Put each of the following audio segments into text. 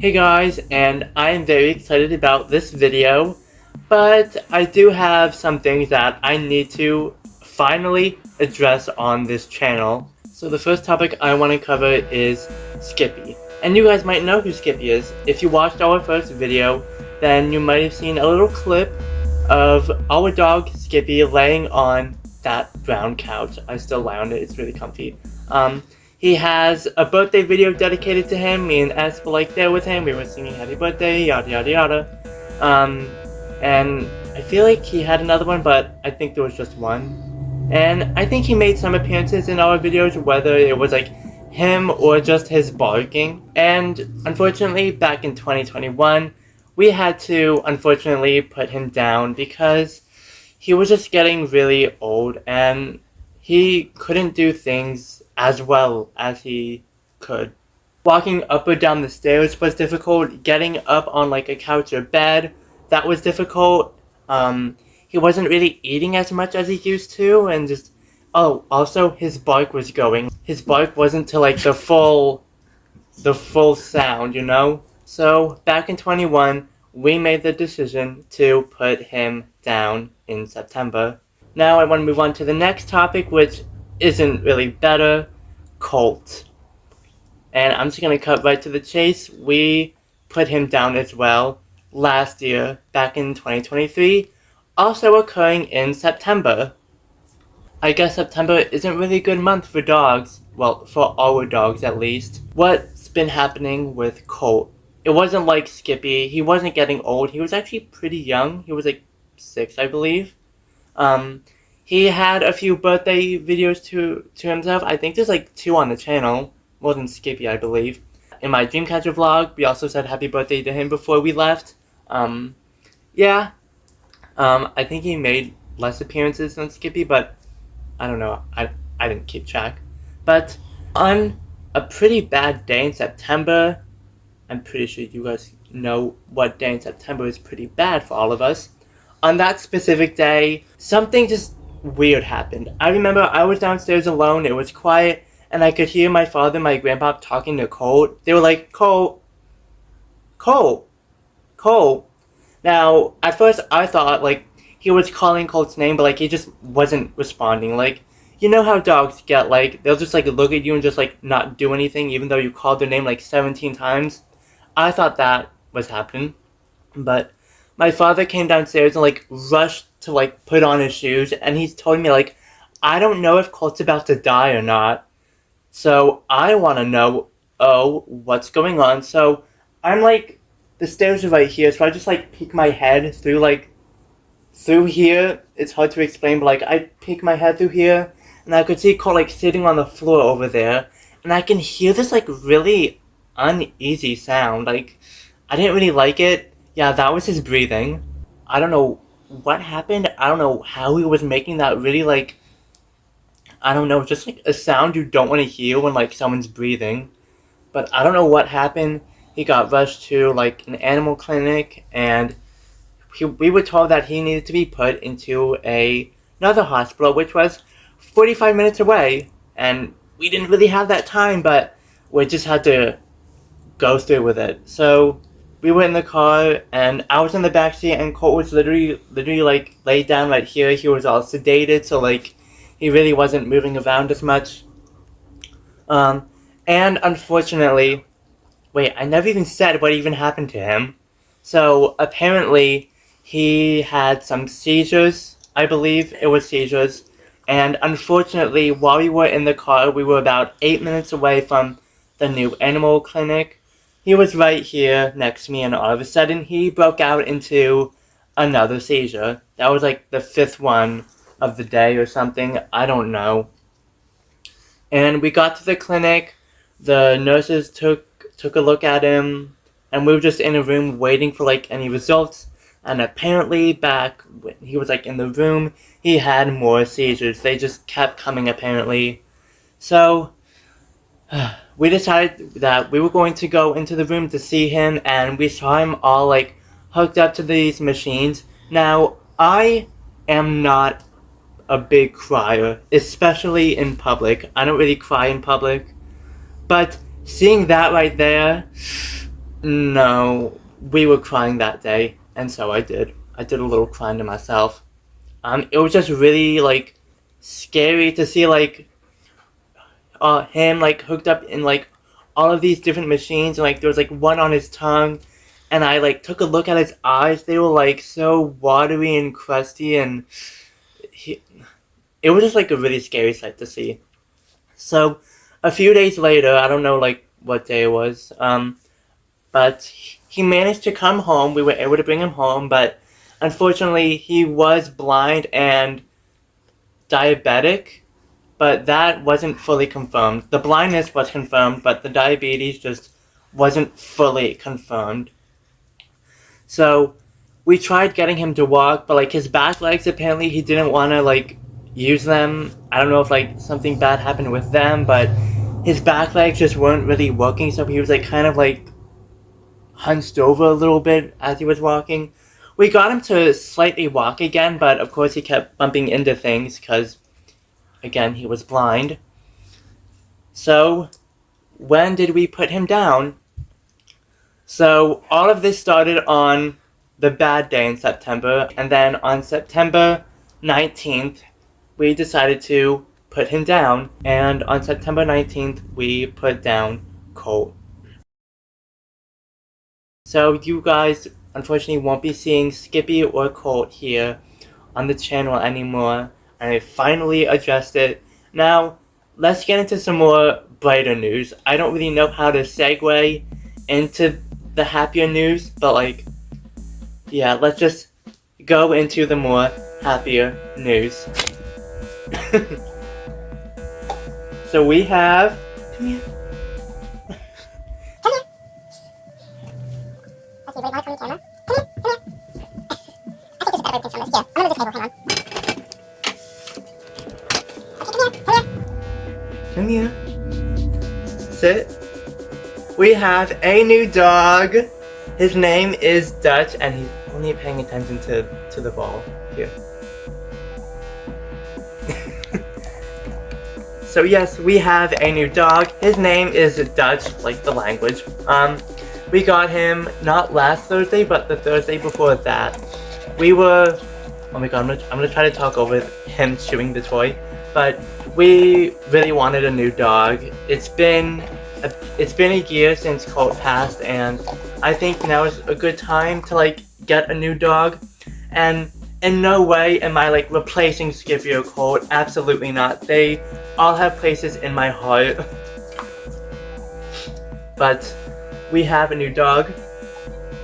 Hey guys, and I am very excited about this video, but I do have some things that I need to finally address on this channel. So the first topic I want to cover is Skippy. And you guys might know who Skippy is. If you watched our first video, then you might have seen a little clip of our dog Skippy laying on that brown couch. I still lie on it, it's really comfy. He has a birthday video dedicated to him. Me and S were like there with him. We were singing happy birthday, yada yada yada. And I feel like he had another one, but I think there was just one. And I think he made some appearances in our videos, whether it was like him or just his barking. And unfortunately, back in 2021, we had to unfortunately put him down because he was just getting really old and he couldn't do things as well as he could. Walking up or down the stairs was difficult. Getting up on like a couch or bed, that was difficult. He wasn't really eating as much as he used to, and just also his bark was going. His bark wasn't to like the full sound, you know? So back in 21, we made the decision to put him down in September. Now I want to move on to the next topic, which isn't really better, Colt. And I'm just going to cut right to the chase. We put him down as well last year, back in 2023, also occurring in September. I guess September isn't really a good month for dogs. Well, for our dogs at least. What's been happening with Colt? It wasn't like Skippy. He wasn't getting old. He was actually pretty young. He was like 6, I believe. He had a few birthday videos to himself. I think there's like 2 on the channel, more than Skippy, I believe. In my Dreamcatcher vlog, we also said happy birthday to him before we left. I think he made less appearances than Skippy, but I don't know. I didn't keep track. But on a pretty bad day in September, I'm pretty sure you guys know what day in September is pretty bad for all of us. On that specific day, something just weird happened. I remember I was downstairs alone, it was quiet, and I could hear my father and my grandpa talking to Colt. They were like, Colt. Now, at first I thought, like, he was calling Colt's name, but, like, he just wasn't responding. Like, you know how dogs get, like, they'll just, like, look at you and just, like, not do anything, even though you called their name, like, 17 times? I thought that was happening, but my father came downstairs and, like, rushed to, like, put on his shoes, and he's told me, like, I don't know if Colt's about to die or not, so I want to know, what's going on? So I'm, like, the stairs are right here, so I just, like, peek my head through, like, through here. It's hard to explain, but, like, I peek my head through here, and I could see Colt, like, sitting on the floor over there, and I can hear this, like, really uneasy sound. Like, I didn't really like it. Yeah, that was his breathing. I don't know what happened. I don't know how he was making that really, like, I don't know, just like a sound you don't want to hear when, like, someone's breathing. But I don't know what happened. He got rushed to, like, an animal clinic, and we were told that he needed to be put into another hospital, which was 45 minutes away. And we didn't really have that time, but we just had to go through with it. So we were in the car, and I was in the backseat, and Colt was literally like laid down right here. He was all sedated, so like he really wasn't moving around as much. And unfortunately, wait, I never even said what even happened to him. So apparently he had some seizures. I believe it was seizures. And unfortunately, while we were in the car, we were about 8 minutes away from the new animal clinic. He was right here next to me, and all of a sudden he broke out into another seizure. That was like the 5th one of the day or something. I don't know. And we got to the clinic. The nurses took a look at him, and we were just in a room waiting for like any results. And apparently back when he was like in the room, he had more seizures. They just kept coming apparently. So we decided that we were going to go into the room to see him, and we saw him all like hooked up to these machines. Now, I am not a big crier, especially in public. I don't really cry in public. But seeing that right there, No, we were crying that day, and so I did. I did a little crying to myself. It was just really like scary to see like him like hooked up in like all of these different machines, and like there was like one on his tongue, and I like took a look at his eyes. They were like so watery and crusty, and he, it was just like a really scary sight to see. So a few days later, I don't know like what day it was, but he managed to come home. We were able to bring him home, but unfortunately, he was blind and diabetic, but that wasn't fully confirmed. The blindness was confirmed, but the diabetes just wasn't fully confirmed. So we tried getting him to walk, but like his back legs, apparently he didn't want to like use them. I don't know if like something bad happened with them, but his back legs just weren't really working, so he was like kind of like hunched over a little bit as he was walking. We got him to slightly walk again, but of course he kept bumping into things because, again, he was blind. So, when did we put him down? So, all of this started on the bad day in September, and then on September 19th, we decided to put him down, and on September 19th, we put down Colt. So, you guys unfortunately won't be seeing Skippy or Colt here on the channel anymore, and I finally addressed it. Now, let's get into some more brighter news. I don't really know how to segue into the happier news, but like, yeah, let's just go into the more happier news. So we have... Come here. Okay, wait, while I'm on camera. Come here, come here. I think this is better way to film this. Yeah, I'm under the table, hang on. Okay, Come here. Sit. We have a new dog. His name is Dutch, and he's only paying attention to the ball. Here. So yes, we have a new dog. His name is Dutch, like the language. We got him not last Thursday, but the Thursday before that. We were... Oh my god, I'm gonna try to talk over him chewing the toy. But we really wanted a new dog. It's been a year since Colt passed, and I think now is a good time to like get a new dog. And in no way am I like replacing Skippy or Colt. Absolutely not. They all have places in my heart. But we have a new dog.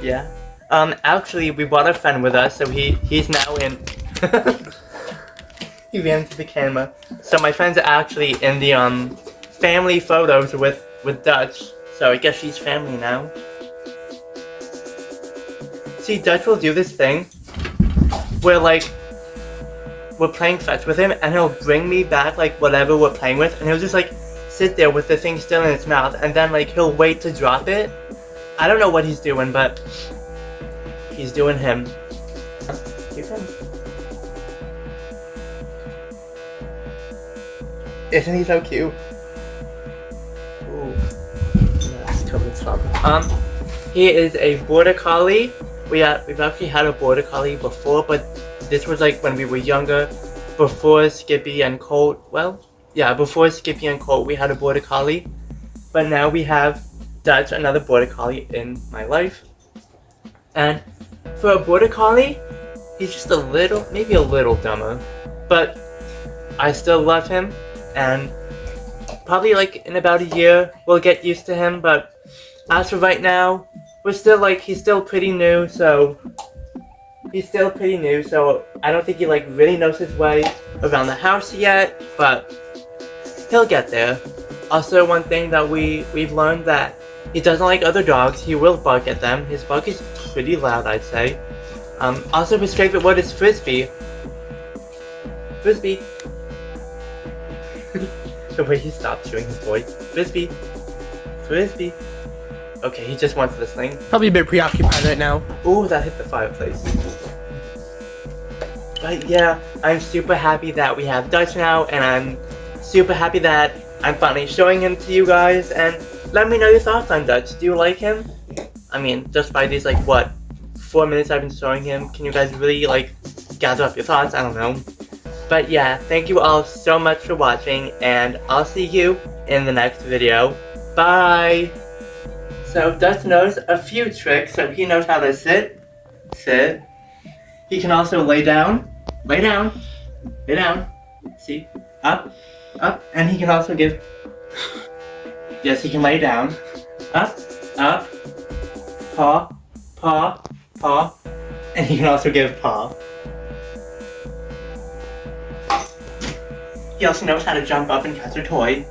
Yeah. Actually, we brought a friend with us, so he's now in. He ran into the camera. So my friend's actually in the family photos with Dutch. So I guess she's family now. See, Dutch will do this thing where like we're playing fetch with him, and he'll bring me back like whatever we're playing with, and he'll just like sit there with the thing still in his mouth, and then like he'll wait to drop it. I don't know what he's doing, but he's doing him. Here he comes. Isn't he so cute? Ooh. That's covered trouble. He is a border collie. We've actually had a border collie before, but this was like when we were younger, before Skippy and Colt. Well, yeah, before Skippy and Colt, we had a border collie, but now we have Dutch, another border collie in my life. And for a border collie, he's just a little, maybe a little dumber, but I still love him, and probably like in about a year we'll get used to him. But as for right now, we're still like, he's still pretty new, so I don't think he like really knows his way around the house yet, but he'll get there. Also, one thing that we've learned, that he doesn't like other dogs. He will bark at them. His bark is pretty loud, I'd say. Also, his favorite word is frisbee. Frisbee. The way he stopped chewing his toy. Frisbee. Frisbee. Okay, he just wants this thing. Probably a bit preoccupied right now. Ooh, that hit the fireplace. But yeah, I'm super happy that we have Dutch now, and I'm super happy that I'm finally showing him to you guys. And let me know your thoughts on Dutch. Do you like him? I mean, just by these, like, what, 4 minutes I've been showing him, can you guys really, like, gather up your thoughts? I don't know. But yeah, thank you all so much for watching, and I'll see you in the next video. Bye! So Dust knows a few tricks, so he knows how to sit. He can also lay down. Lay down. See? Up, and he can also give... Yes, he can lay down. Up, paw, and he can also give paw. He also knows how to jump up and catch a toy.